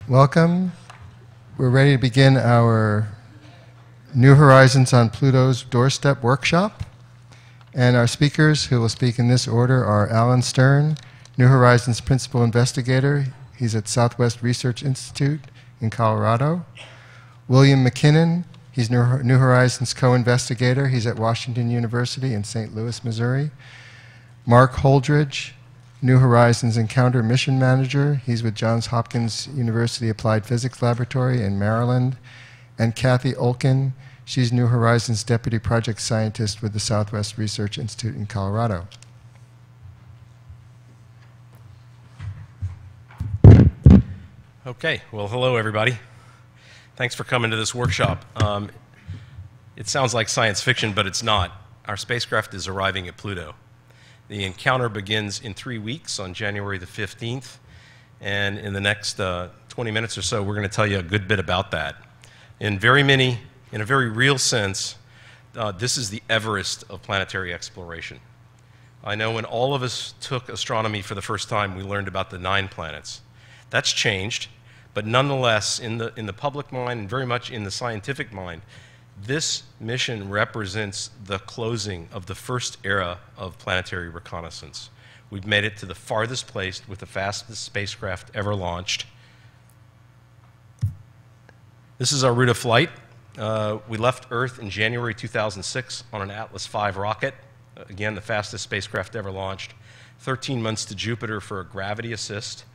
Welcome. We're ready to begin our New Horizons on Pluto's Doorstep workshop. And our speakers who will speak in this order are Alan Stern, New Horizons Principal Investigator. He's at Southwest Research Institute in Colorado. William McKinnon, he's New Horizons Co-Investigator. He's at Washington University in St. Louis, Missouri. Mark Holdridge, New Horizons Encounter Mission Manager. He's with Johns Hopkins University Applied Physics Laboratory in Maryland. And Kathy Olkin, she's New Horizons Deputy Project Scientist with the Southwest Research Institute in Colorado. Okay, well, hello everybody. Thanks for coming to this workshop. It sounds like science fiction, but it's not. Our spacecraft is arriving at Pluto. The encounter begins in 3 weeks on January the 15th, and in the next 20 minutes or so, we're going to tell you a good bit about that. In a very real sense, this is the Everest of planetary exploration. I know when all of us took astronomy for the first time, we learned about the 9 planets. That's changed, but nonetheless, in the public mind and very much in the scientific mind, this mission represents the closing of the first era of planetary reconnaissance. We've made it to the farthest place with the fastest spacecraft ever launched. This is our route of flight. We left Earth in January 2006 on an Atlas V rocket, again, the fastest spacecraft ever launched. 13 months to Jupiter for a gravity assist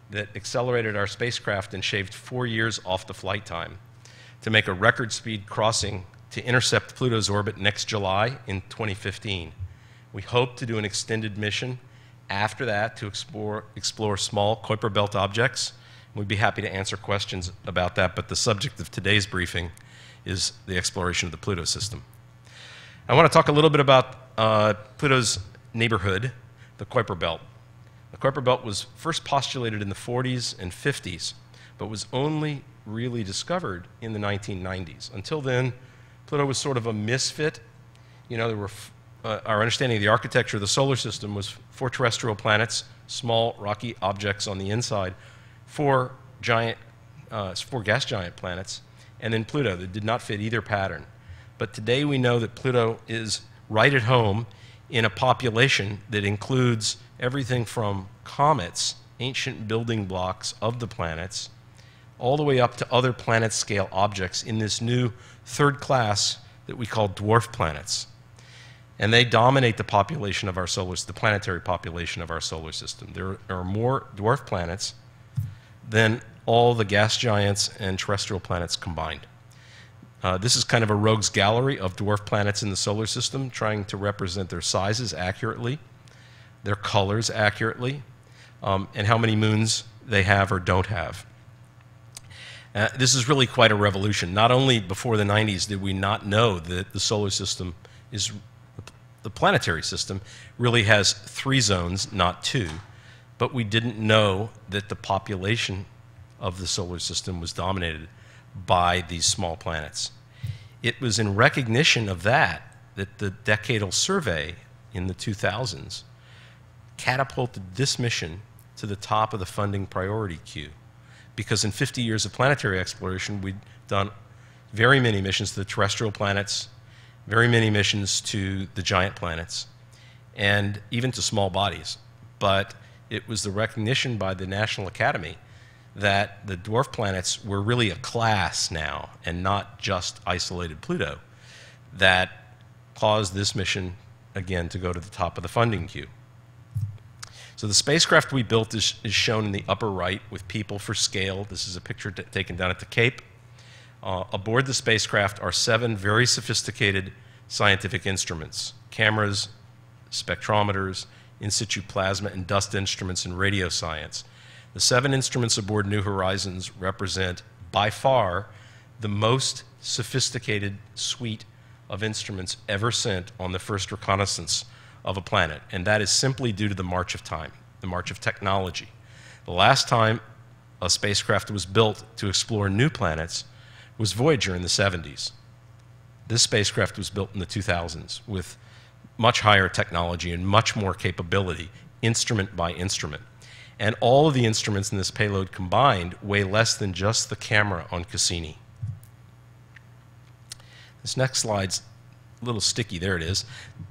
that accelerated our spacecraft and shaved 4 years off the flight time to make a record speed crossing to intercept Pluto's orbit next July in 2015. We hope to do an extended mission after that to explore small Kuiper Belt objects. We'd be happy to answer questions about that, but the subject of today's briefing is the exploration of the Pluto system. I want to talk a little bit about Pluto's neighborhood, the Kuiper Belt. The Kuiper Belt was first postulated in the 40s and 50s, but was only really discovered in the 1990s. Until then, Pluto was sort of a misfit. You know, our understanding of the architecture of the solar system was 4 terrestrial planets, small rocky objects on the inside, 4 gas giant planets, and then Pluto that did not fit either pattern. But today we know that Pluto is right at home in a population that includes everything from comets, ancient building blocks of the planets, all the way up to other planet-scale objects in this new third class that we call dwarf planets. And they dominate the population of our the planetary population of our solar system. There are more dwarf planets than all the gas giants and terrestrial planets combined. This is kind of a rogues gallery of dwarf planets in the solar system, trying to represent their sizes accurately, their colors accurately, and how many moons they have or don't have. This is really quite a revolution. Not only before the 90s did we not know that the solar system is, the planetary system really has 3 zones, not 2, but we didn't know that the population of the solar system was dominated by these small planets. It was in recognition of that that the decadal survey in the 2000s catapulted this mission to the top of the funding priority queue. Because in 50 years of planetary exploration, we'd done very many missions to the terrestrial planets, very many missions to the giant planets, and even to small bodies. But it was the recognition by the National Academy that the dwarf planets were really a class now, and not just isolated Pluto, that caused this mission, again, to go to the top of the funding queue. So the spacecraft we built is shown in the upper right with people for scale. This is a picture taken down at the Cape. Aboard the spacecraft are 7 very sophisticated scientific instruments: cameras, spectrometers, in situ plasma and dust instruments, and radio science. The 7 instruments aboard New Horizons represent, by far, the most sophisticated suite of instruments ever sent on the first reconnaissance of a planet, and that is simply due to the march of time, the march of technology. The last time a spacecraft was built to explore new planets was Voyager in the 70s. This spacecraft was built in the 2000s with much higher technology and much more capability, instrument by instrument. And all of the instruments in this payload combined weigh less than just the camera on Cassini. This next slide's a little sticky. There it is.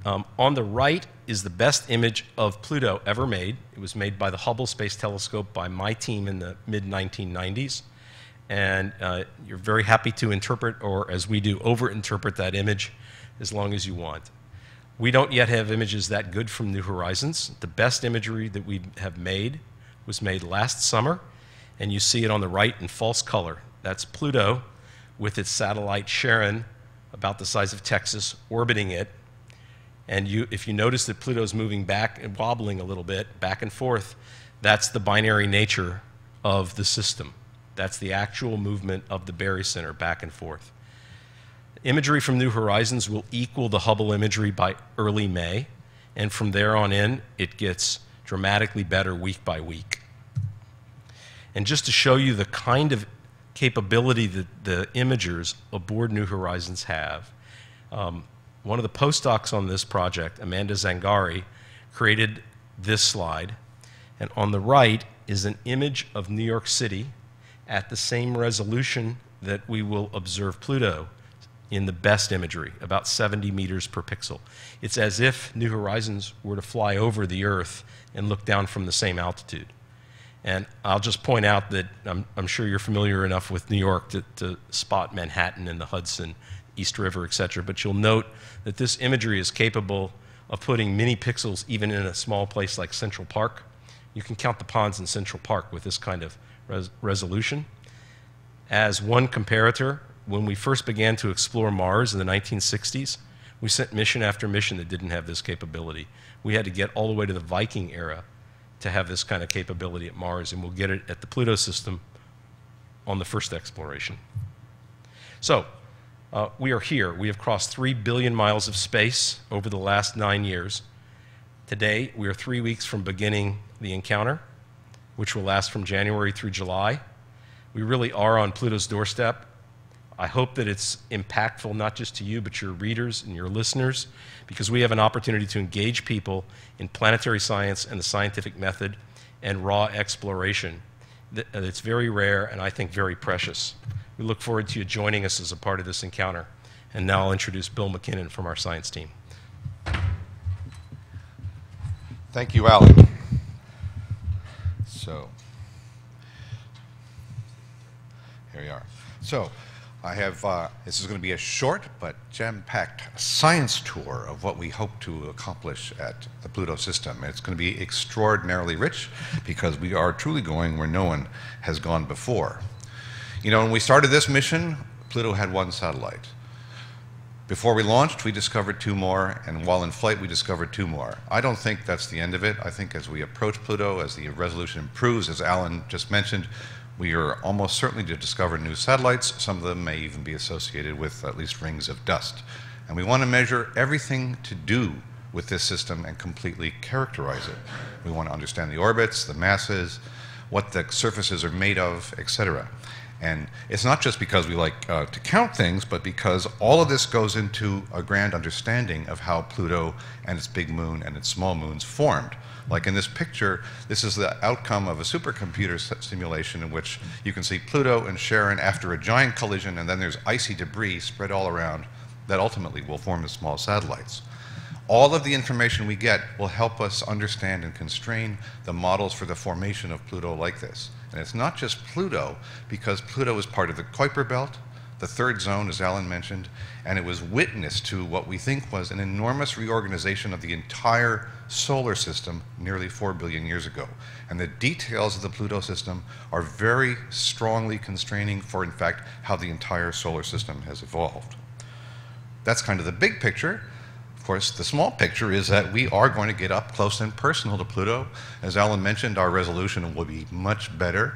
On the right is the best image of Pluto ever made. It was made by the Hubble Space Telescope by my team in the mid-1990s. And you're very happy to interpret, or as we do, over-interpret that image as long as you want. We don't yet have images that good from New Horizons. The best imagery that we have made was made last summer, and you see it on the right in false color. That's Pluto with its satellite Charon, about the size of Texas, orbiting it. And if you notice that Pluto's moving back and wobbling a little bit, back and forth, that's the binary nature of the system. That's the actual movement of the barycenter back and forth. Imagery from New Horizons will equal the Hubble imagery by early May, and from there on in, it gets dramatically better week by week. And just to show you the kind of capability that the imagers aboard New Horizons have, one of the postdocs on this project, Amanda Zangari, created this slide. And on the right is an image of New York City at the same resolution that we will observe Pluto in the best imagery, about 70 meters per pixel. It's as if New Horizons were to fly over the Earth and look down from the same altitude. And I'll just point out that I'm sure you're familiar enough with New York to spot Manhattan and the Hudson, East River, et cetera. But you'll note that this imagery is capable of putting mini pixels even in a small place like Central Park. You can count the ponds in Central Park with this kind of resolution. As one comparator, when we first began to explore Mars in the 1960s, we sent mission after mission that didn't have this capability. We had to get all the way to the Viking era to have this kind of capability at Mars, and we'll get it at the Pluto system on the first exploration. So, we are here. We have crossed 3 billion miles of space over the last 9 years. Today, we are 3 weeks from beginning the encounter, which will last from January through July. We really are on Pluto's doorstep. I hope that it's impactful not just to you, but your readers and your listeners, because we have an opportunity to engage people in planetary science and the scientific method and raw exploration. It's very rare and I think very precious. We look forward to you joining us as a part of this encounter. And now I'll introduce Bill McKinnon from our science team. Thank you, Alan. So, here we are. So, I have, this is going to be a short but jam-packed science tour of what we hope to accomplish at the Pluto system. It's going to be extraordinarily rich because we are truly going where no one has gone before. You know, when we started this mission, Pluto had 1 satellite. Before we launched, we discovered 2 more, and while in flight, we discovered 2 more. I don't think that's the end of it. I think as we approach Pluto, as the resolution improves, as Alan just mentioned, we are almost certainly to discover new satellites. Some of them may even be associated with at least rings of dust. And we want to measure everything to do with this system and completely characterize it. We want to understand the orbits, the masses, what the surfaces are made of, etc. And it's not just because we like to count things, but because all of this goes into a grand understanding of how Pluto and its big moon and its small moons formed. Like in this picture, this is the outcome of a supercomputer simulation in which you can see Pluto and Charon after a giant collision, and then there's icy debris spread all around that ultimately will form the small satellites. All of the information we get will help us understand and constrain the models for the formation of Pluto like this. And it's not just Pluto, because Pluto is part of the Kuiper Belt, the 3rd zone, as Alan mentioned, and it was witness to what we think was an enormous reorganization of the entire solar system nearly 4 billion years ago. And the details of the Pluto system are very strongly constraining for, in fact, how the entire solar system has evolved. That's kind of the big picture. Of course, the small picture is that we are going to get up close and personal to Pluto. As Alan mentioned, our resolution will be much better.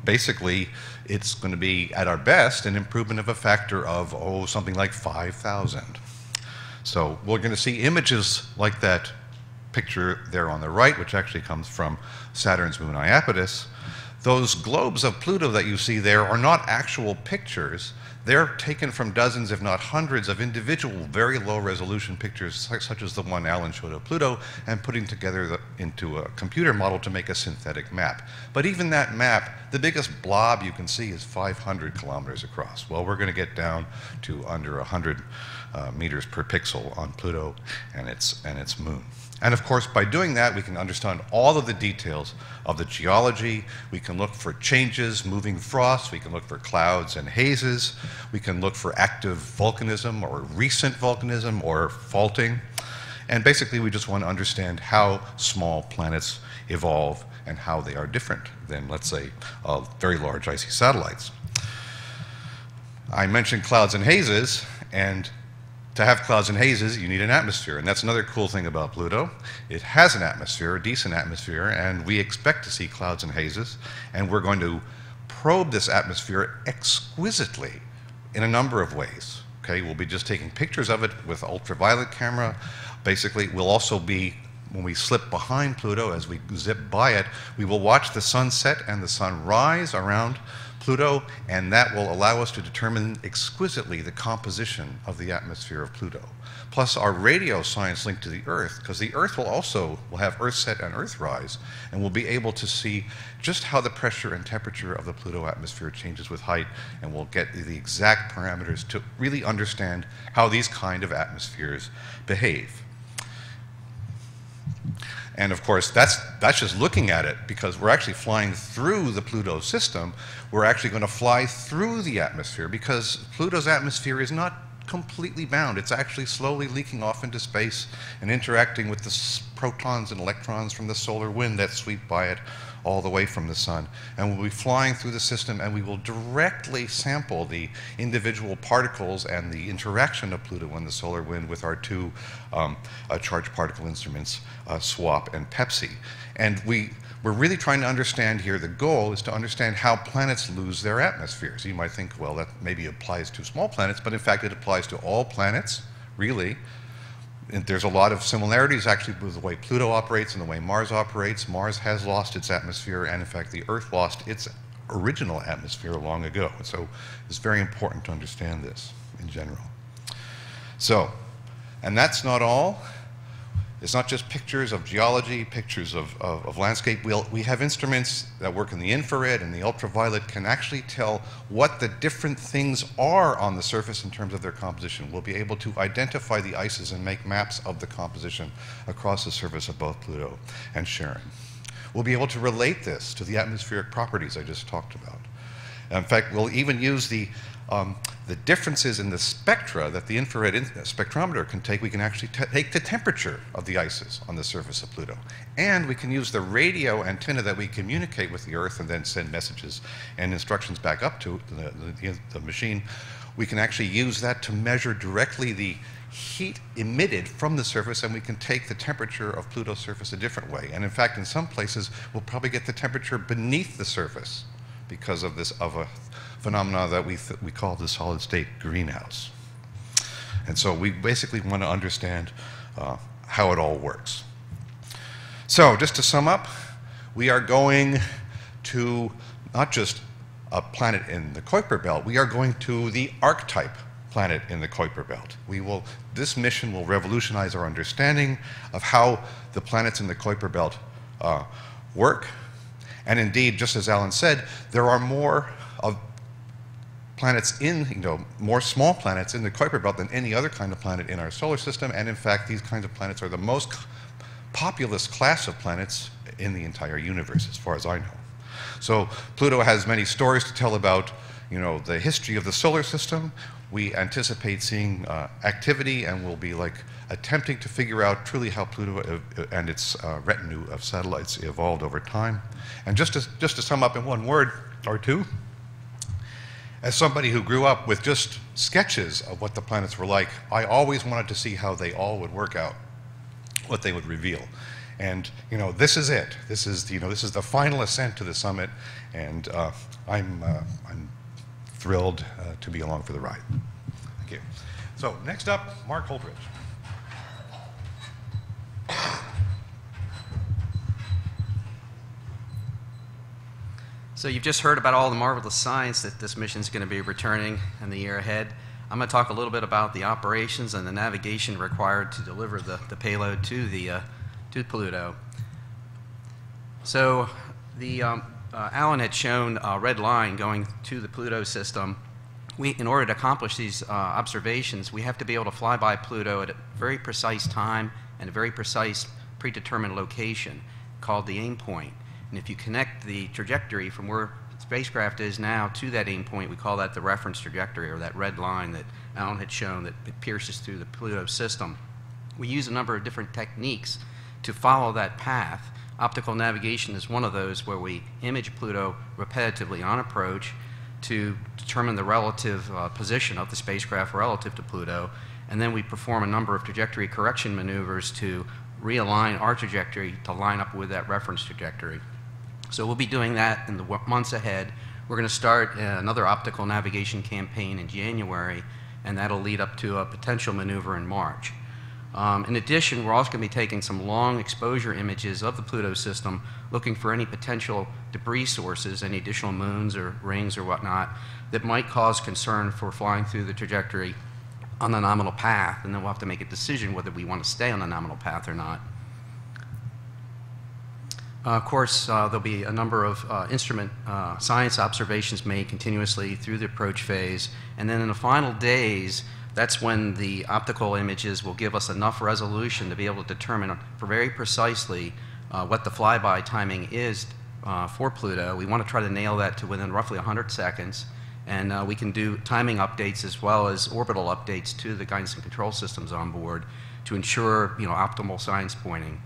Basically, it's going to be, at our best, an improvement of a factor of, something like 5,000. So we're going to see images like that picture there on the right, which actually comes from Saturn's moon Iapetus. Those globes of Pluto that you see there are not actual pictures. They're taken from dozens, if not hundreds, of individual, very low-resolution pictures, such as the one Alan showed of Pluto, and putting together into a computer model to make a synthetic map. But even that map, the biggest blob you can see is 500 kilometers across. Well, we're going to get down to under 100 meters per pixel on Pluto and its moon. And of course, by doing that, we can understand all of the details of the geology. We can look for changes, moving frost. We can look for clouds and hazes. We can look for active volcanism or recent volcanism or faulting. And basically, we just want to understand how small planets evolve and how they are different than, let's say, very large icy satellites. I mentioned clouds and hazes, and to have clouds and hazes, you need an atmosphere, and that's another cool thing about Pluto. It has an atmosphere, a decent atmosphere, and we expect to see clouds and hazes, and we're going to probe this atmosphere exquisitely in a number of ways. Okay, we'll be just taking pictures of it with ultraviolet camera. Basically, we'll also be, when we slip behind Pluto, as we zip by it, we will watch the sun set and the sun rise around Pluto, and that will allow us to determine exquisitely the composition of the atmosphere of Pluto. Plus our radio science linked to the Earth, because the Earth will have Earth set and Earth rise, and we'll be able to see just how the pressure and temperature of the Pluto atmosphere changes with height, and we'll get the exact parameters to really understand how these kind of atmospheres behave. And of course, that's just looking at it, because we're actually flying through the Pluto system. We're actually going to fly through the atmosphere, because Pluto's atmosphere is not completely bound. It's actually slowly leaking off into space and interacting with the protons and electrons from the solar wind that sweep by it all the way from the sun. And we'll be flying through the system, and we will directly sample the individual particles and the interaction of Pluto and the solar wind with our two charged particle instruments, SWAP and PEPSI. And we're really trying to understand here, the goal is to understand how planets lose their atmospheres. You might think, well, that maybe applies to small planets, but in fact it applies to all planets, really. And there's a lot of similarities actually with the way Pluto operates and the way Mars operates. Mars has lost its atmosphere, and in fact the Earth lost its original atmosphere long ago. So it's very important to understand this in general. So, and that's not all. It's not just pictures of geology, pictures of landscape. We have instruments that work in the infrared and the ultraviolet can actually tell what the different things are on the surface in terms of their composition. We'll be able to identify the ices and make maps of the composition across the surface of both Pluto and Charon. We'll be able to relate this to the atmospheric properties I just talked about. In fact, we'll even use the differences in the spectra that the infrared spectrometer can take. We can actually take the temperature of the ices on the surface of Pluto. And we can use the radio antenna that we communicate with the Earth and then send messages and instructions back up to the machine. We can actually use that to measure directly the heat emitted from the surface, and we can take the temperature of Pluto's surface a different way. And in fact, in some places, we'll probably get the temperature beneath the surface because of a phenomena that we call the solid state greenhouse. And so we basically want to understand how it all works. So just to sum up, we are going to not just a planet in the Kuiper Belt, we are going to the archetype planet in the Kuiper Belt. This mission will revolutionize our understanding of how the planets in the Kuiper Belt work. And indeed, just as Alan said, there are more planets more small planets in the Kuiper Belt than any other kind of planet in our solar system. And in fact, these kinds of planets are the most populous class of planets in the entire universe, as far as I know. So Pluto has many stories to tell about, the history of the solar system. We anticipate seeing activity, and we'll be attempting to figure out truly how Pluto and its retinue of satellites evolved over time. And just to sum up in one word or two, as somebody who grew up with just sketches of what the planets were like, I always wanted to see how they all would work out, what they would reveal. And this is it. This is the final ascent to the summit, and I'm thrilled to be along for the ride. Thank you. So next up, Mark Holdridge. So you've just heard about all the marvelous science that this mission is going to be returning in the year ahead. I'm going to talk a little bit about the operations and the navigation required to deliver the payload to Pluto. So Alan had shown a red line going to the Pluto system. In order to accomplish these observations, we have to be able to fly by Pluto at a very precise time and a very precise predetermined location called the aim point. And if you connect the trajectory from where the spacecraft is now to that aim point, we call that the reference trajectory, or that red line that Alan had shown that it pierces through the Pluto system. We use a number of different techniques to follow that path. Optical navigation is one of those, where we image Pluto repetitively on approach to determine the relative position of the spacecraft relative to Pluto, and then we perform a number of trajectory correction maneuvers to realign our trajectory to line up with that reference trajectory. So we'll be doing that in the months ahead. We're going to start another optical navigation campaign in January, and that'll lead up to a potential maneuver in March. In addition, we're also going to be taking some long exposure images of the Pluto system, looking for any potential debris sources, any additional moons or rings or whatnot, that might cause concern for flying through the trajectory on the nominal path, and then we'll have to make a decision whether we want to stay on the nominal path or not. Of course, there'll be a number of instrument science observations made continuously through the approach phase, and then in the final days, that's when the optical images will give us enough resolution to be able to determine very precisely what the flyby timing is for Pluto. We want to try to nail that to within roughly 100 seconds, and we can do timing updates as well as orbital updates to the guidance and control systems on board to ensure, optimal science pointing.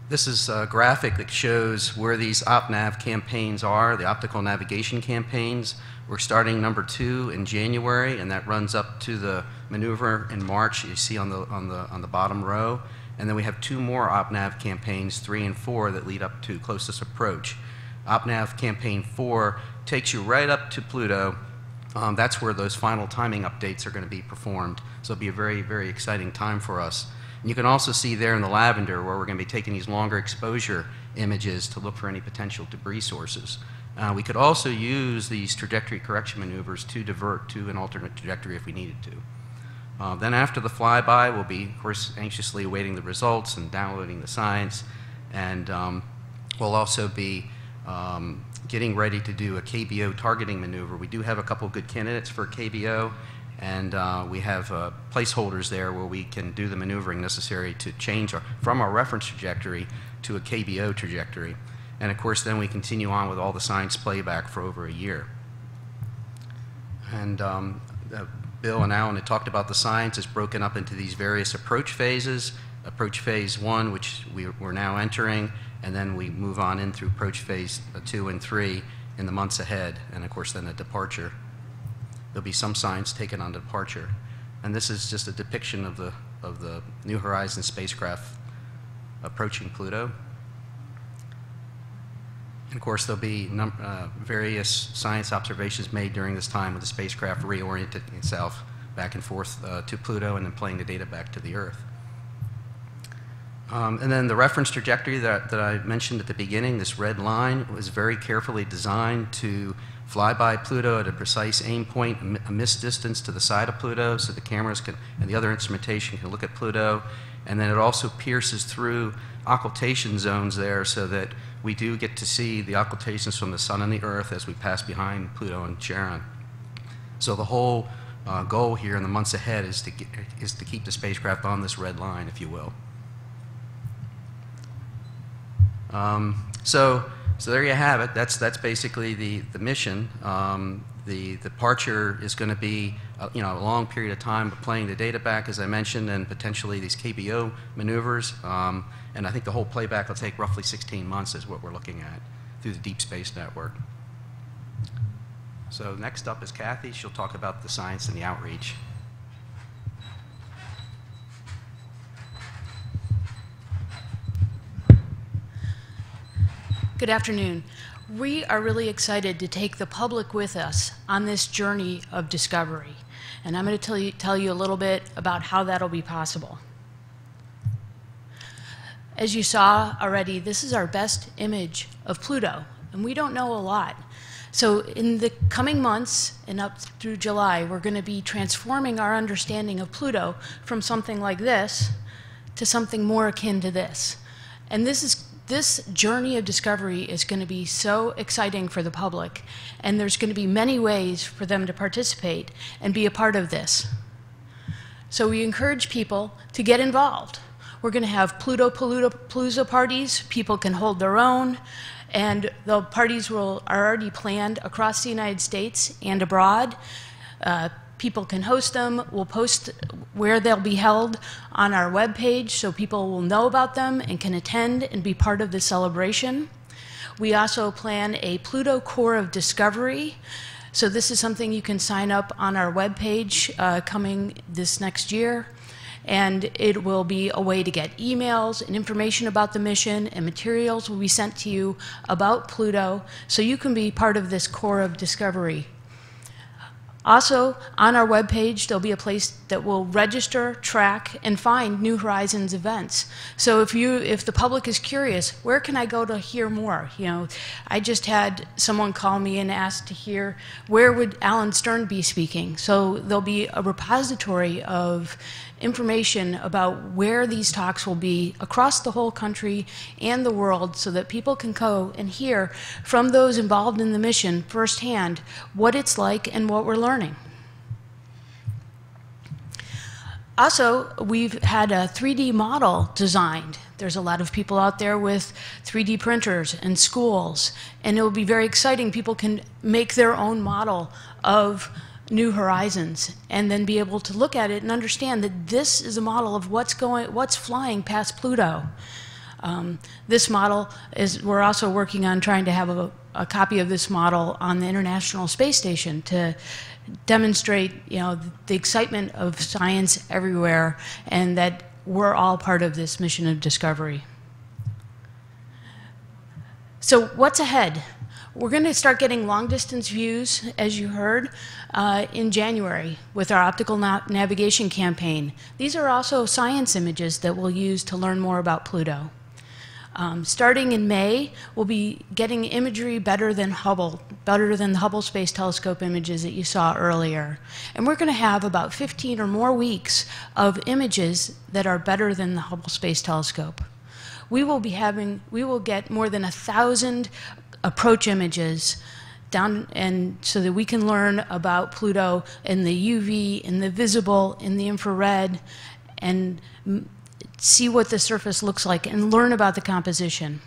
This is a graphic that shows where these OpNav campaigns are, the optical navigation campaigns. We're starting number 2 in January, and that runs up to the maneuver in March, you see on the bottom row. And then we have 2 more OpNav campaigns, 3 and 4, that lead up to closest approach. OpNav campaign 4 takes you right up to Pluto. That's where those final timing updates are going to be performed. So it'll be a very, very exciting time for us. And you can also see there in the lavender where we're going to be taking these longer exposure images to look for any potential debris sources. We could also use these trajectory correction maneuvers to divert to an alternate trajectory if we needed to. Then after the flyby, we'll be, of course, anxiously awaiting the results and downloading the science. And we'll also be getting ready to do a KBO targeting maneuver. We do have a couple good candidates for KBO, and we have placeholders there where we can do the maneuvering necessary to change from our reference trajectory to a KBO trajectory. And of course, then we continue on with all the science playback for over a year. And Bill and Alan had talked about the science. It's broken up into these various approach phases. Approach phase 1, which we're now entering, and then we move on in through approach phase 2 and 3 in the months ahead, and of course then a departure. There'll be some science taken on departure. And this is just a depiction of the New Horizons spacecraft approaching Pluto. And of course, there'll be various science observations made during this time with the spacecraft reorienting itself back and forth to Pluto and then playing the data back to the Earth. And then the reference trajectory that I mentioned at the beginning, this red line, was very carefully designed to fly by Pluto at a precise aim point, a missed distance to the side of Pluto, so the cameras and the other instrumentation can look at Pluto. And then it also pierces through occultation zones there so that we do get to see the occultations from the Sun and the Earth as we pass behind Pluto and Charon. So the whole goal here in the months ahead is to keep the spacecraft on this red line, if you will. So there you have it. That's basically the mission. The departure is going to be a long period of time playing the data back, as I mentioned, and potentially these KBO maneuvers. And I think the whole playback will take roughly 16 months is what we're looking at through the Deep Space Network. So next up is Kathy. She'll talk about the science and the outreach. Good afternoon. We are really excited to take the public with us on this journey of discovery. And I'm going to tell you a little bit about how that'll be possible. As you saw already, this is our best image of Pluto and we don't know a lot. So in the coming months and up through July, we're going to be transforming our understanding of Pluto from something like this to something more akin to this. And this journey of discovery is going to be so exciting for the public, and there's going to be many ways for them to participate and be a part of this. So we encourage people to get involved. We're going to have Pluto-Palooza parties. People can hold their own. And the parties are already planned across the United States and abroad. People can host them. We'll post where they'll be held on our webpage so people will know about them and can attend and be part of the celebration. We also plan a Pluto Core of Discovery. So this is something you can sign up on our webpage coming this next year. And it will be a way to get emails and information about the mission, and materials will be sent to you about Pluto, so you can be part of this core of discovery. Also, on our webpage, there'll be a place that will register, track, and find New Horizons events. So if the public is curious, where can I go to hear more? You know, I just had someone call me and ask to hear where would Alan Stern be speaking. So there'll be a repository of information about where these talks will be across the whole country and the world, so that people can go and hear from those involved in the mission firsthand what it's like and what we're learning. Also, we've had a 3D model designed. There's a lot of people out there with 3D printers and schools, and it will be very exciting. People can make their own model of New Horizons and then be able to look at it and understand that this is a model of what's flying past Pluto. This model we're also working on trying to have a copy of this model on the International Space Station to demonstrate, you know, the excitement of science everywhere, and that we're all part of this mission of discovery. So what's ahead? We're going to start getting long-distance views, as you heard, in January with our optical navigation campaign. These are also science images that we'll use to learn more about Pluto. Starting in May, we'll be getting imagery better than the Hubble Space Telescope images that you saw earlier. And we're going to have about 15 or more weeks of images that are better than the Hubble Space Telescope. We will get more than 1,000 approach images down, and so that we can learn about Pluto in the UV, in the visible, in the infrared, and see what the surface looks like and learn about the composition.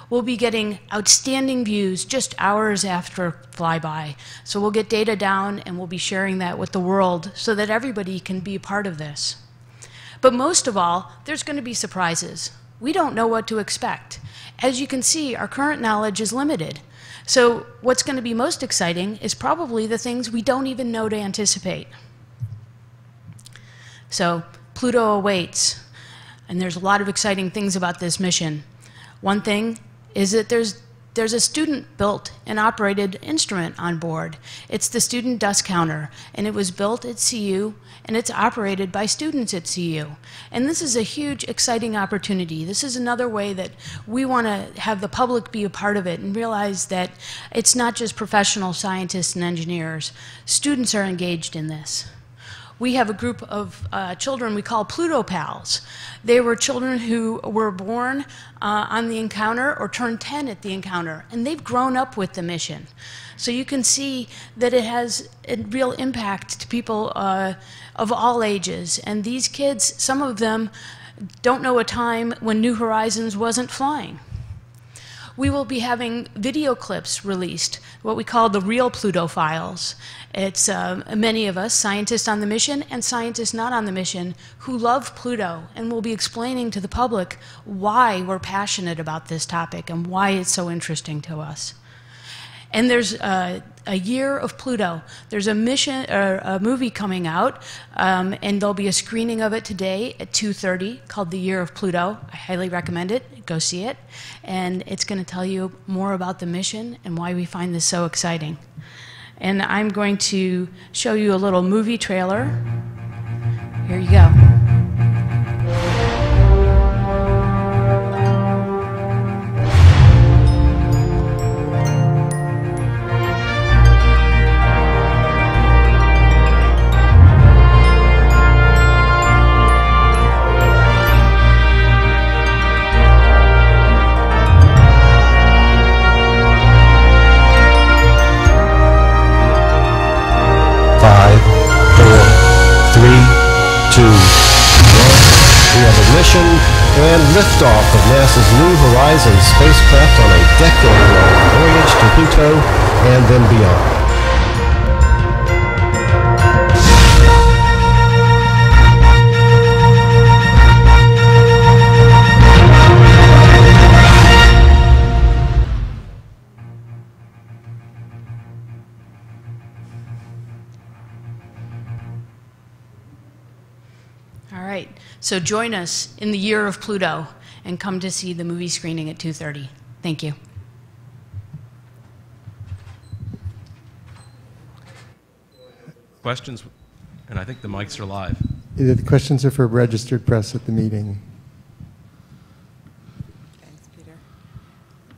We'll be getting outstanding views just hours after flyby. So we'll get data down and we'll be sharing that with the world so that everybody can be a part of this. But most of all, there's going to be surprises. We don't know what to expect. As you can see, our current knowledge is limited. So what's going to be most exciting is probably the things we don't even know to anticipate. So Pluto awaits, and there's a lot of exciting things about this mission. One thing is that there's a student-built and operated instrument on board. It's the Student Dust Counter, and it was built at CU, and it's operated by students at CU. And this is a huge, exciting opportunity. This is another way that we want to have the public be a part of it and realize that it's not just professional scientists and engineers. Students are engaged in this. We have a group of children we call Pluto Pals. They were children who were born on the encounter or turned 10 at the encounter, and they've grown up with the mission. So you can see that it has a real impact to people of all ages. And these kids, some of them don't know a time when New Horizons wasn't flying. We will be having video clips released, what we call the real Pluto files. It's many of us, scientists on the mission and scientists not on the mission, who love Pluto and will be explaining to the public why we're passionate about this topic and why it's so interesting to us. And there's a year of Pluto. There's a movie coming out, and there'll be a screening of it today at 2:30 called The Year of Pluto. I highly recommend it. Go see it. And it's going to tell you more about the mission and why we find this so exciting. And I'm going to show you a little movie trailer. Here you go. and liftoff of NASA's New Horizons spacecraft on a decade-long voyage to Pluto and then beyond. All right, so join us in the year of Pluto and come to see the movie screening at 2:30. Thank you. Questions? And I think the mics are live. The questions are for registered press at the meeting. Thanks, Peter.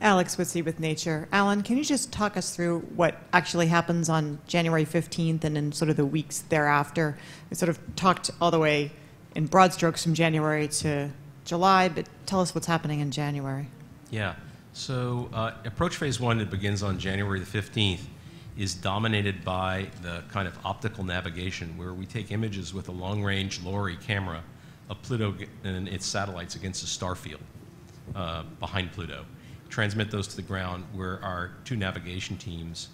Alex Witsey with Nature. Alan, can you just talk us through what actually happens on January 15th and in sort of the weeks thereafter? We sort of talked all the way in broad strokes from January to July, but tell us what's happening in January. Yeah. So approach phase 1 that begins on January the 15th is dominated by the kind of optical navigation where we take images with a long-range LORRI camera of Pluto and its satellites against a star field behind Pluto. Transmit those to the ground where our two navigation teams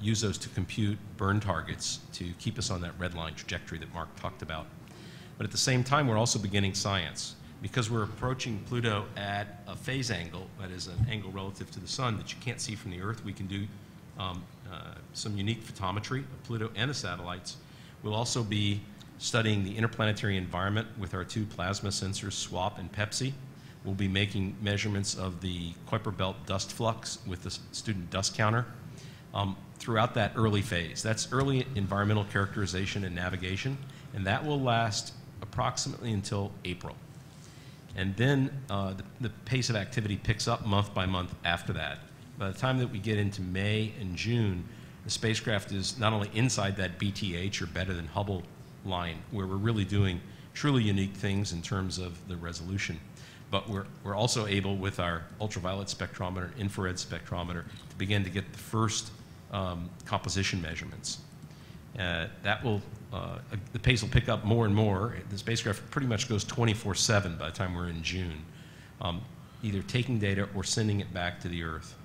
use those to compute burn targets to keep us on that red line trajectory that Mark talked about. But at the same time, we're also beginning science. Because we're approaching Pluto at a phase angle, that is an angle relative to the sun that you can't see from the Earth, we can do some unique photometry of Pluto and the satellites. We'll also be studying the interplanetary environment with our two plasma sensors, SWAP and PEPSI. We'll be making measurements of the Kuiper Belt dust flux with the student dust counter throughout that early phase. That's early environmental characterization and navigation, and that will last approximately until April. And then the pace of activity picks up month by month after that. By the time that we get into May and June, the spacecraft is not only inside that BTH, or better than Hubble line, where we're really doing truly unique things in terms of the resolution, but we're also able, with our ultraviolet spectrometer and infrared spectrometer, to begin to get the first composition measurements. That will, the pace will pick up more and more. The spacecraft pretty much goes 24/7 by the time we're in June, either taking data or sending it back to the Earth.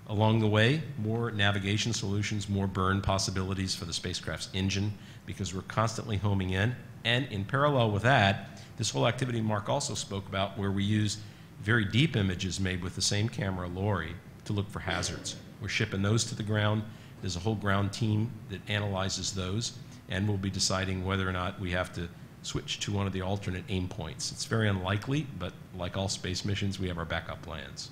Along the way, more navigation solutions, more burn possibilities for the spacecraft's engine, because we're constantly homing in. And in parallel with that, this whole activity Mark also spoke about, where we use very deep images made with the same camera, LORRI, to look for hazards. We're shipping those to the ground. There's a whole ground team that analyzes those, and we'll be deciding whether or not we have to switch to one of the alternate aim points. It's very unlikely, but like all space missions, we have our backup plans.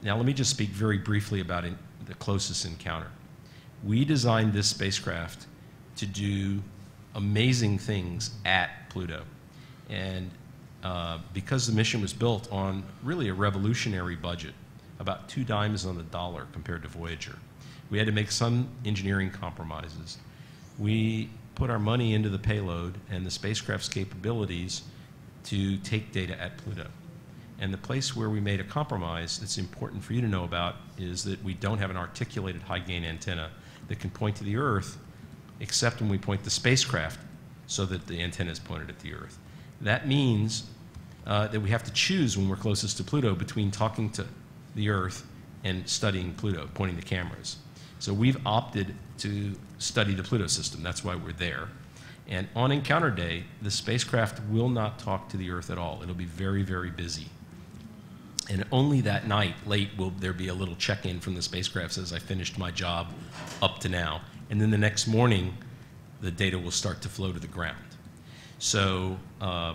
Now let me just speak very briefly about the closest encounter. We designed this spacecraft to do amazing things at Pluto. And because the mission was built on really a revolutionary budget, about 2 dimes on the dollar compared to Voyager, we had to make some engineering compromises. We put our money into the payload and the spacecraft's capabilities to take data at Pluto. And the place where we made a compromise that's important for you to know about is that we don't have an articulated high-gain antenna that can point to the Earth, except when we point the spacecraft so that the antenna is pointed at the Earth. That means that we have to choose, when we're closest to Pluto, between talking to the Earth and studying Pluto, pointing the cameras. So we've opted to study the Pluto system. That's why we're there. And on encounter day, the spacecraft will not talk to the Earth at all. It'll be very, very busy. And only that night, late, will there be a little check-in from the spacecraft that says, I finished my job up to now. And then the next morning, the data will start to flow to the ground. So at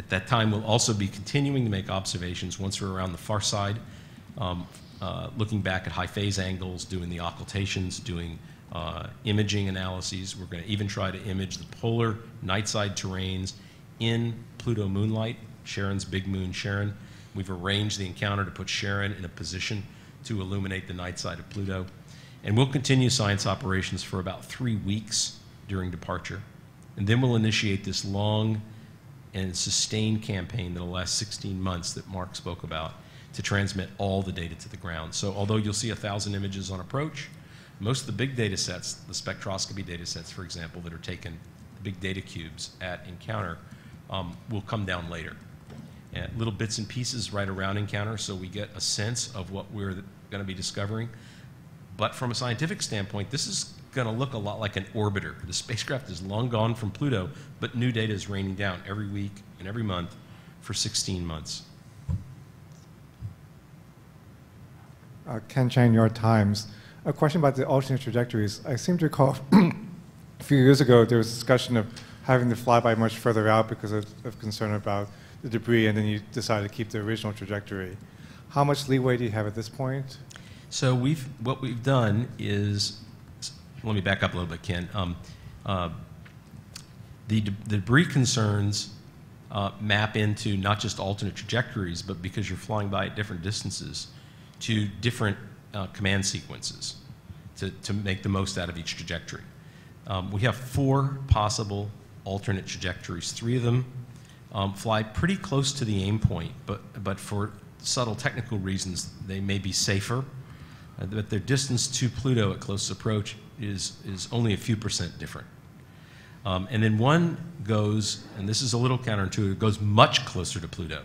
that time, we'll also be continuing to make observations once we're around the far side, looking back at high phase angles, doing the occultations, doing imaging analyses. We're going to even try to image the polar night side terrains in Pluto moonlight, Charon's big moon Charon. We've arranged the encounter to put Charon in a position to illuminate the night side of Pluto. And we'll continue science operations for about 3 weeks during departure. And then we'll initiate this long and sustained campaign that'll last 16 months that Mark spoke about to transmit all the data to the ground. So although you'll see 1,000 images on approach, most of the big data sets, the spectroscopy data sets, for example, that are taken big data cubes at encounter will come down later. And little bits and pieces right around encounter, so we get a sense of what we're going to be discovering. But from a scientific standpoint, this is going to look a lot like an orbiter. The spacecraft is long gone from Pluto, but new data is raining down every week and every month for 16 months. Ken Chang, New York Times. A question about the alternate trajectories. I seem to recall a few years ago there was discussion of having the flyby much further out because of concern about the debris, and then you decided to keep the original trajectory. How much leeway do you have at this point? So what we've done is, let me back up a little bit, Ken. The debris concerns map into not just alternate trajectories, but because you're flying by at different distances, to different command sequences to make the most out of each trajectory. We have 4 possible alternate trajectories. 3 of them fly pretty close to the aim point, but for subtle technical reasons, they may be safer. But their distance to Pluto at close approach is only a few % different. And then one goes, and this is a little counterintuitive, it goes much closer to Pluto.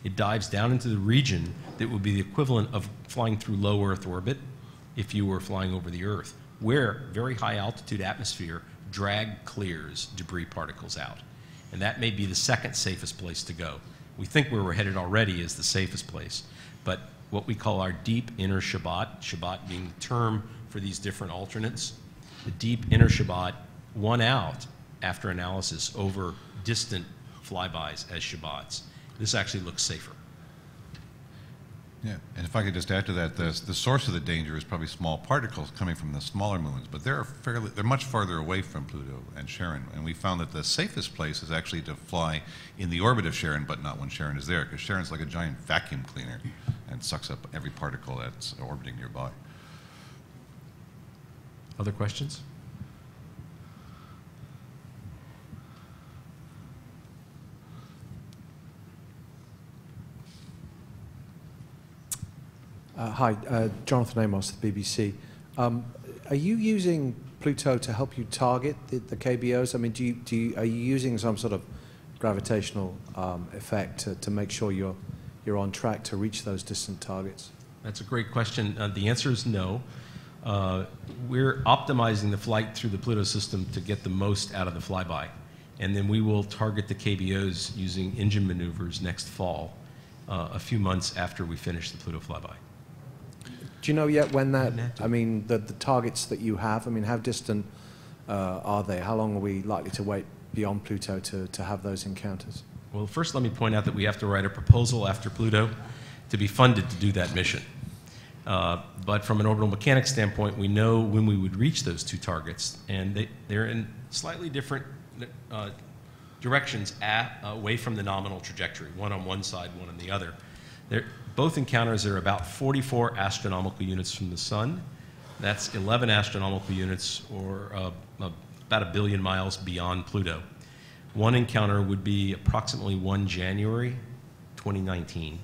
It dives down into the region that would be the equivalent of flying through low Earth orbit if you were flying over the Earth, where very high altitude atmosphere drag clears debris particles out. And that may be the second safest place to go. We think where we're headed already is the safest place. But what we call our deep inner Shabbat being the term for these different alternates, the deep inner Shabbat won out after analysis over distant flybys as Shabbats. This actually looks safer. Yeah, and if I could just add to that, the source of the danger is probably small particles coming from the smaller moons, but they're much farther away from Pluto and Charon, and we found that the safest place is actually to fly in the orbit of Charon, but not when Charon is there, because Charon's like a giant vacuum cleaner and sucks up every particle that's orbiting nearby. Other questions? Hi, Jonathan Amos, the BBC. Are you using Pluto to help you target the KBOs? I mean, are you using some sort of gravitational effect to make sure you're on track to reach those distant targets? That's a great question. The answer is no. We're optimizing the flight through the Pluto system to get the most out of the flyby. And then we will target the KBOs using engine maneuvers next fall, a few months after we finish the Pluto flyby. Do you know yet when that, I mean, the targets that you have, I mean, how distant are they? How long are we likely to wait beyond Pluto to have those encounters? Well, first let me point out that we have to write a proposal after Pluto to be funded to do that mission. But from an orbital mechanics standpoint, we know when we would reach those 2 targets, and they're in slightly different directions away from the nominal trajectory, one on one side, one on the other. Both encounters are about 44 astronomical units from the Sun. That's 11 astronomical units, or about 1 billion miles beyond Pluto. One encounter would be approximately 1 January 2019,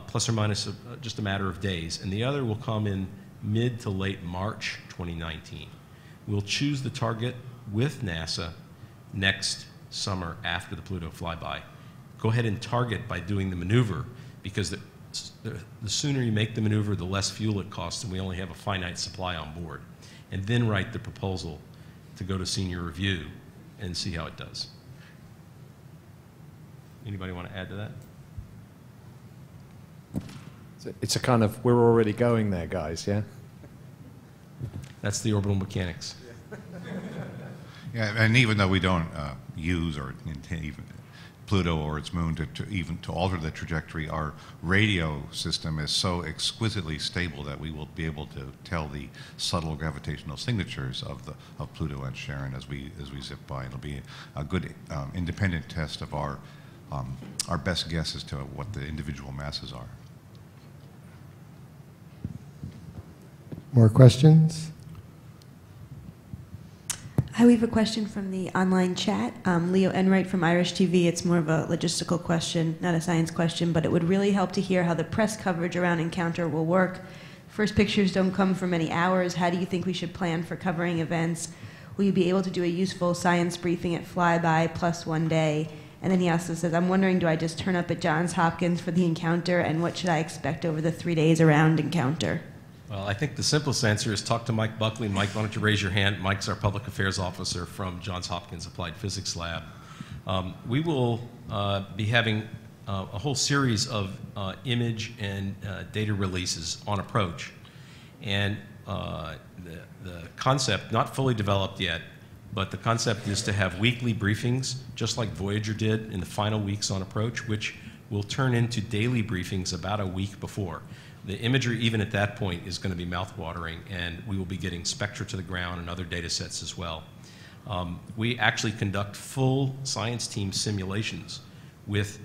plus or minus just a matter of days. And the other will come in mid to late March 2019. We'll choose the target with NASA next summer after the Pluto flyby. Go ahead and target by doing the maneuver, because the sooner you make the maneuver, the less fuel it costs, and we only have a finite supply on board. And then write the proposal to go to senior review and see how it does. Anybody want to add to that? It's a kind of, we're already going there, guys, yeah? That's the orbital mechanics. Yeah, and even though we don't use or even Pluto or its moon to alter the trajectory, our radio system is so exquisitely stable that we will be able to tell the subtle gravitational signatures of Pluto and Charon as we zip by. It'll be a good independent test of our best guess as to what the individual masses are. More questions? Hi, we have a question from the online chat. Leo Enright from Irish TV. It's more of a logistical question, not a science question, but it would really help to hear how the press coverage around Encounter will work. First pictures don't come for many hours. How do you think we should plan for covering events? will you be able to do a useful science briefing at Flyby plus 1 day? And then he also says, I'm wondering, do I just turn up at Johns Hopkins for the encounter, and what should I expect over the 3 days around encounter? Well, I think the simplest answer is talk to Mike Buckley. Mike, why don't you raise your hand? Mike's our public affairs officer from Johns Hopkins Applied Physics Lab. We will be having a whole series of image and data releases on approach. And the concept, not fully developed yet, but the concept is to have weekly briefings, just like Voyager did in the final weeks on approach, which will turn into daily briefings about a week before. The imagery, even at that point, is going to be mouth-watering, and we will be getting spectra to the ground and other data sets as well. We actually conduct full science team simulations with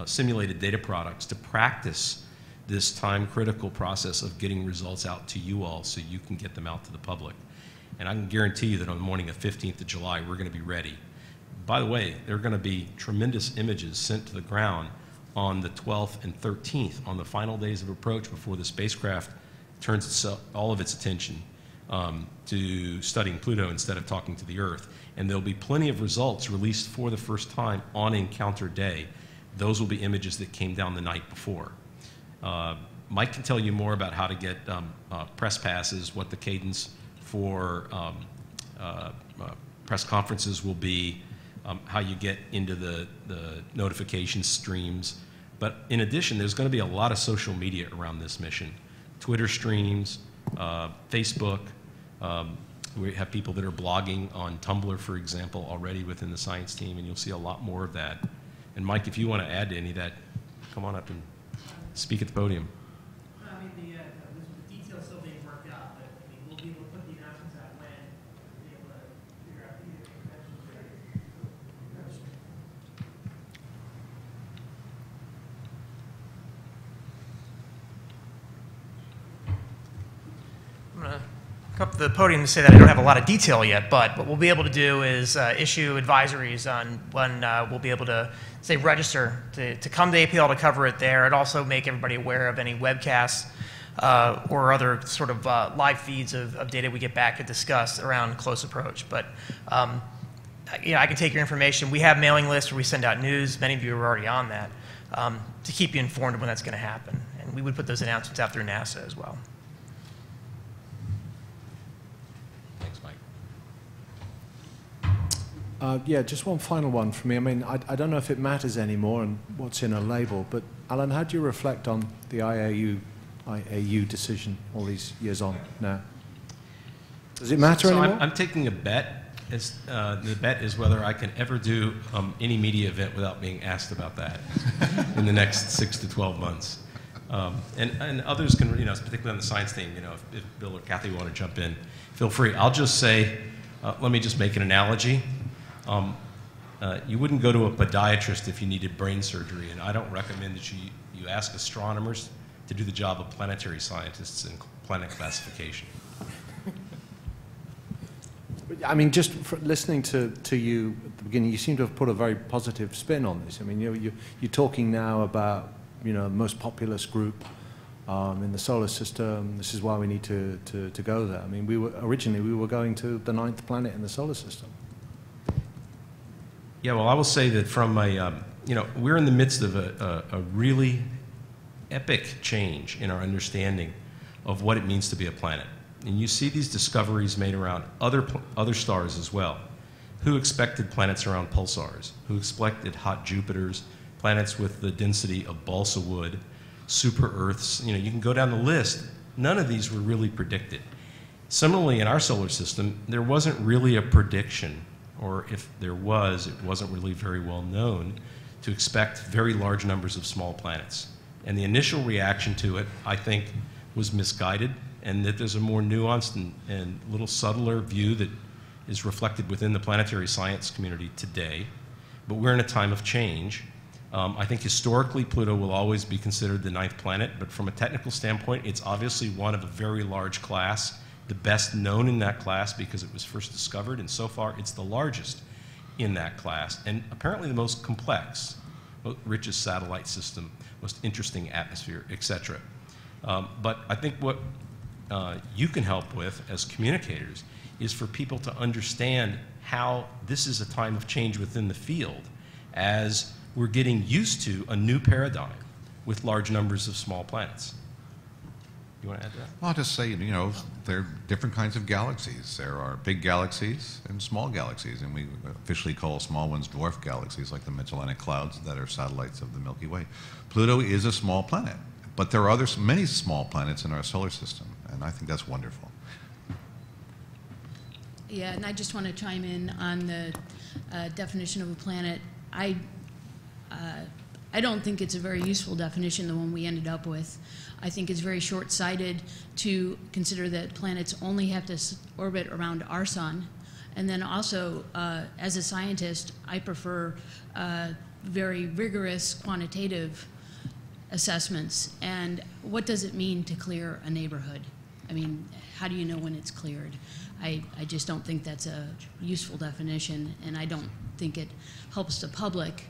simulated data products to practice this time-critical process of getting results out to you all so you can get them out to the public. And I can guarantee you that on the morning of 15th of July, we're going to be ready. By the way, there are going to be tremendous images sent to the ground on the 12th and 13th, on the final days of approach before the spacecraft turns all of its attention to studying Pluto instead of talking to the Earth. And there'll be plenty of results released for the first time on Encounter Day. Those will be images that came down the night before. Mike can tell you more about how to get press passes, what the cadence for press conferences will be, how you get into the notification streams. But in addition, there's going to be a lot of social media around this mission. Twitter streams, Facebook. We have people that are blogging on Tumblr, for example, already within the science team, and you'll see a lot more of that. And Mike, if you want to add to any of that, come on up and speak at the podium. I mean, the details still being worked out, but I mean, we'll be able to put the announcements out when we'll be able to figure out the conventions. I'm going to come up to the podium to say that I don't have a lot of detail yet, but what we'll be able to do is issue advisories on when we'll be able to, say, register to come to APL to cover it there, and also make everybody aware of any webcasts or other sort of live feeds of data we get back to discuss around close approach. But you know, I can take your information. We have mailing lists where we send out news. Many of you are already on that, to keep you informed of when that's going to happen. And we would put those announcements out through NASA as well. Thanks, Mike. Yeah, just one final one for me. I mean, I don't know if it matters anymore and what's in a label, but Alan, how do you reflect on the IAU decision all these years on now? Does it matter anymore? I'm taking a bet. The bet is whether I can ever do any media event without being asked about that in the next 6 to 12 months. And others can, you know, particularly on the science team, you know, if Bill or Kathy want to jump in, feel free. I'll just say, let me just make an analogy. You wouldn't go to a podiatrist if you needed brain surgery, and I don't recommend that you ask astronomers to do the job of planetary scientists in planet classification. I mean, just listening to you at the beginning, you seem to have put a very positive spin on this. I mean, you're talking now about, you know, the most populous group in the solar system. This is why we need to go there. I mean, originally we were going to the 9th planet in the solar system. Yeah, well, I will say that from a, you know, we're in the midst of a really epic change in our understanding of what it means to be a planet. And you see these discoveries made around other stars as well. Who expected planets around pulsars? Who expected hot Jupiters, planets with the density of balsa wood, super Earths? You know, you can go down the list. None of these were really predicted. Similarly, in our solar system, there wasn't really a prediction, or if there was, it wasn't really very well known, to expect very large numbers of small planets. And the initial reaction to it, I think, was misguided, and that there's a more nuanced and little subtler view that is reflected within the planetary science community today. But we're in a time of change. I think historically Pluto will always be considered the 9th planet, but from a technical standpoint, it's obviously one of a very large class, the best known in that class because it was first discovered, and so far it's the largest in that class, and apparently the most complex, richest satellite system, most interesting atmosphere, etc. But I think what you can help with as communicators is for people to understand how this is a time of change within the field as we're getting used to a new paradigm with large numbers of small planets. You want to add to that? I'll just say, there are different kinds of galaxies. There are big galaxies and small galaxies, and we officially call small ones dwarf galaxies, like the Magellanic Clouds that are satellites of the Milky Way. Pluto is a small planet, but there are many small planets in our solar system, and I think that's wonderful. Yeah, and I just want to chime in on the definition of a planet. I don't think it's a very useful definition, the one we ended up with. I think it's very short-sighted to consider that planets only have to orbit around our sun. And then also, as a scientist, I prefer very rigorous quantitative assessments. And what does it mean to clear a neighborhood? I mean, how do you know when it's cleared? I just don't think that's a useful definition, and I don't think it helps the public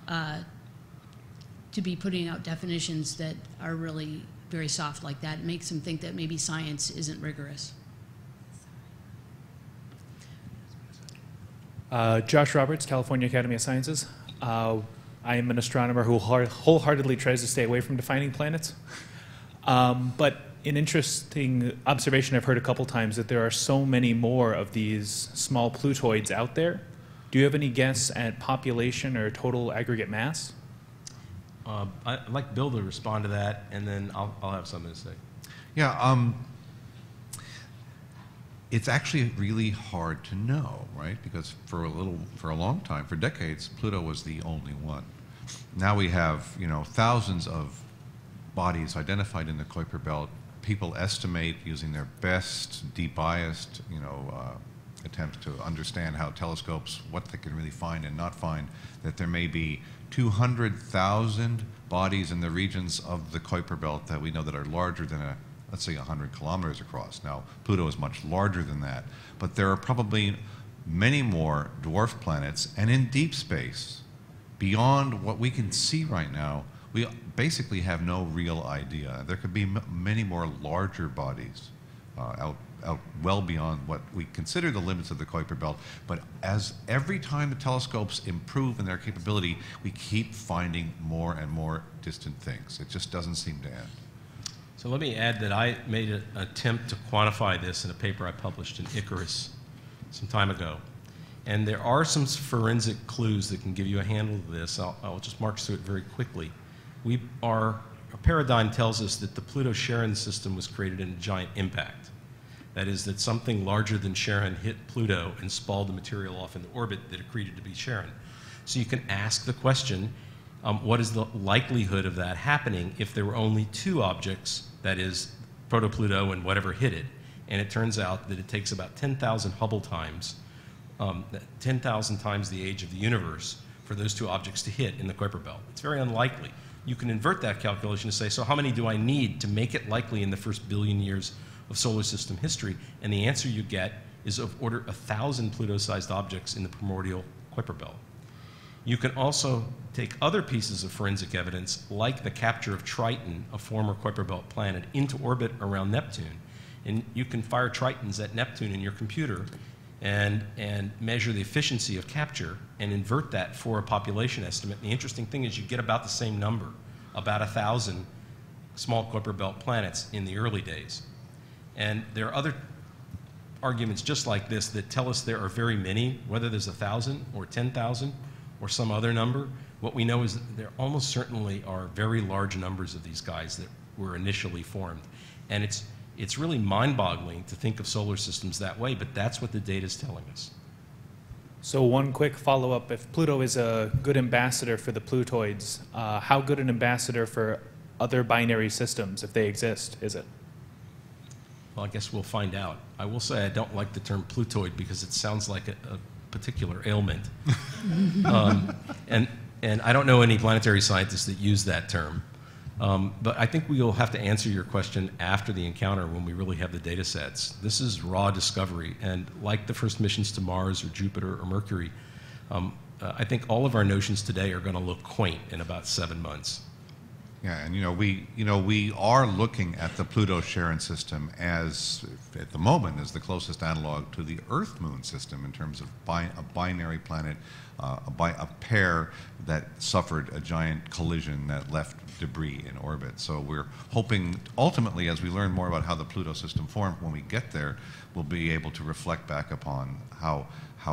to be putting out definitions that are really very soft like that. It makes them think that maybe science isn't rigorous. Josh Roberts, California Academy of Sciences. I am an astronomer who wholeheartedly tries to stay away from defining planets. But an interesting observation I've heard a couple times that there are so many more of these small Plutoids out there. Do you have any guess at population or total aggregate mass? I'd like Bill to respond to that, and then I'll have something to say. Yeah, it's actually really hard to know, right? Because for a long time, for decades, Pluto was the only one. Now we have, thousands of bodies identified in the Kuiper Belt. People estimate, using their best, de-biased, attempts to understand how telescopes, what they can really find and not find, that there may be 200,000 bodies in the regions of the Kuiper Belt that we know that are larger than let's say 100 kilometers across. Now, Pluto is much larger than that, but there are probably many more dwarf planets, and in deep space, beyond what we can see right now, we basically have no real idea. There could be many more larger bodies out well beyond what we consider the limits of the Kuiper Belt. But as every time the telescopes improve in their capability, we keep finding more and more distant things. It just doesn't seem to end. So let me add that I made an attempt to quantify this in a paper I published in Icarus some time ago. And there are some forensic clues that can give you a handle of this. I'll just march through it very quickly. Our paradigm tells us that the Pluto-Charon system was created in a giant impact. That is, that something larger than Charon hit Pluto and spalled the material off into orbit that accreted to be Charon. So you can ask the question, what is the likelihood of that happening if there were only two objects, that is, proto-Pluto and whatever hit it? And it turns out that it takes about 10,000 Hubble times, 10,000 times the age of the universe for those two objects to hit in the Kuiper Belt. It's very unlikely. You can invert that calculation to say, so how many do I need to make it likely in the first billion years of solar system history? And the answer you get is of order 1,000 Pluto-sized objects in the primordial Kuiper Belt. You can also take other pieces of forensic evidence, like the capture of Triton, a former Kuiper Belt planet, into orbit around Neptune. And you can fire Tritons at Neptune in your computer and measure the efficiency of capture and invert that for a population estimate. And the interesting thing is you get about the same number, about 1,000 small Kuiper Belt planets in the early days. And there are other arguments just like this that tell us there are very many, whether there's 1,000 or 10,000 or some other number. What we know is that there almost certainly are very large numbers of these guys that were initially formed. And it's really mind-boggling to think of solar systems that way, but that's what the data is telling us. So one quick follow-up. If Pluto is a good ambassador for the Plutoids, how good an ambassador for other binary systems, if they exist, is it? Well, I guess we'll find out. I will say I don't like the term Plutoid because it sounds like a particular ailment. And I don't know any planetary scientists that use that term. But I think we will have to answer your question after the encounter when we really have the data sets. This is raw discovery, and like the first missions to Mars or Jupiter or Mercury, I think all of our notions today are going to look quaint in about 7 months. Yeah, and we are looking at the Pluto-Charon system as, at the moment, as the closest analog to the Earth-Moon system in terms of a binary planet, a pair that suffered a giant collision that left debris in orbit. So we're hoping, ultimately, as we learn more about how the Pluto system formed, when we get there, we'll be able to reflect back upon how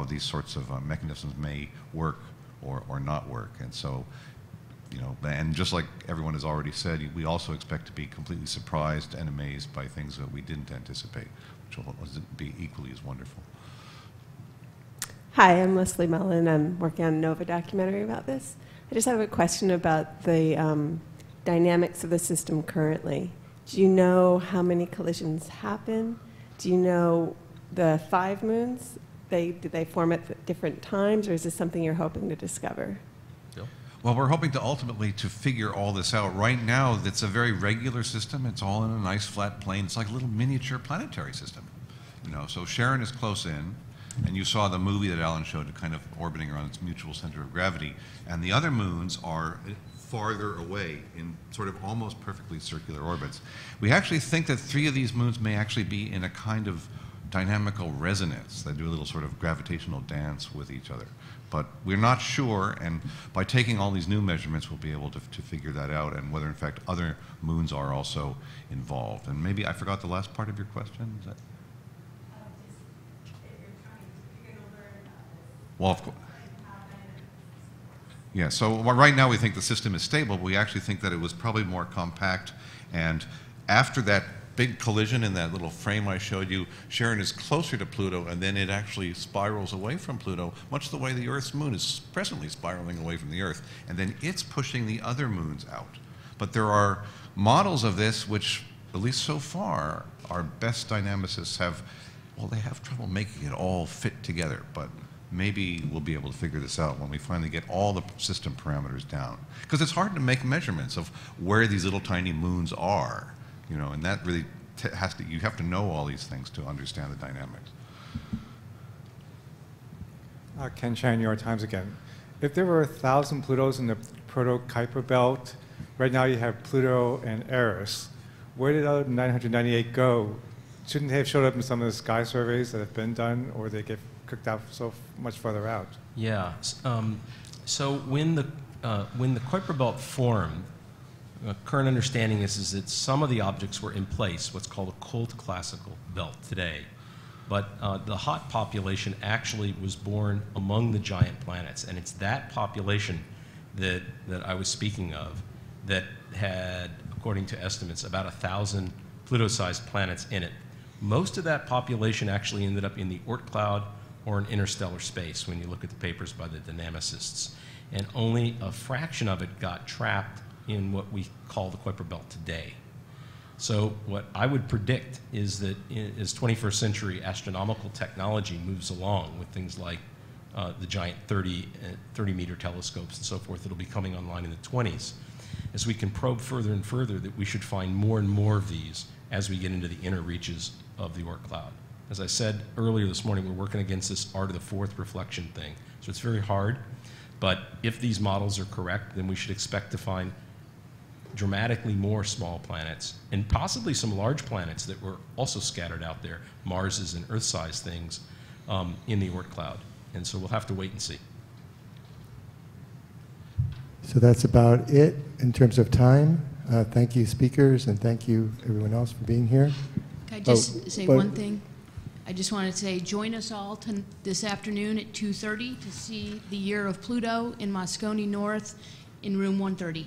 these sorts of mechanisms may work or not work. And so, and just like everyone has already said, we also expect to be completely surprised and amazed by things that we didn't anticipate, which will be equally as wonderful. Hi, I'm Leslie Mellon. I'm working on a NOVA documentary about this. I just have a question about the dynamics of the system currently. Do you know how many collisions happen? Do you know the 5 moons? Did they form at different times, or is this something you're hoping to discover? Well, we're hoping to ultimately to figure all this out. Right now, it's a very regular system. It's all in a nice flat plane. It's like a little miniature planetary system. So Charon is close in, and you saw the movie that Alan showed, kind of orbiting around its mutual center of gravity. And the other moons are farther away in sort of almost perfectly circular orbits. We actually think that 3 of these moons may actually be in a kind of dynamical resonance. They do a little sort of gravitational dance with each other. But we're not sure, and by taking all these new measurements, we'll be able to figure that out, and whether, in fact, other moons are also involved. And maybe I forgot the last part of your question. Is that? Well, of course. Yeah, so right now we think the system is stable, but we actually think that it was probably more compact, and after that big collision in that little frame I showed you, Charon is closer to Pluto, and then it actually spirals away from Pluto, much the way the Earth's moon is presently spiraling away from the Earth, and then it's pushing the other moons out. But there are models of this which, at least so far, our best dynamicists have trouble making it all fit together, but maybe we'll be able to figure this out when we finally get all the system parameters down. Because it's hard to make measurements of where these little tiny moons are. And that really you have to know all these things to understand the dynamics. Ken Chan, New York Times again. If there were 1,000 Plutos in the Proto-Kuiper belt, right now you have Pluto and Eris. Where did other 998 go? Shouldn't they have showed up in some of the sky surveys that have been done, or they get cooked out so much further out? Yeah. So when the Kuiper belt formed, current understanding is that some of the objects were in place, what's called a cold classical belt today. But the hot population actually was born among the giant planets, and it's that population that I was speaking of that had, according to estimates, about 1,000 Pluto-sized planets in it. Most of that population actually ended up in the Oort cloud or in interstellar space when you look at the papers by the dynamicists. And only a fraction of it got trapped in what we call the Kuiper belt today. So what I would predict is that as 21st century astronomical technology moves along with things like the giant 30-meter telescopes and so forth that'll be coming online in the 20s, as we can probe further and further, that we should find more and more of these as we get into the inner reaches of the Oort cloud. As I said earlier this morning, we're working against this art of the fourth reflection thing. So it's very hard, but if these models are correct, then we should expect to find dramatically more small planets, and possibly some large planets that were also scattered out there, Marses and Earth-sized things, in the Oort cloud. And so we'll have to wait and see. So that's about it in terms of time. Thank you, speakers, and thank you, everyone else, for being here. Can I just say one thing? I just wanted to say, join us all this afternoon at 2:30 to see the Year of Pluto in Moscone North in room 130.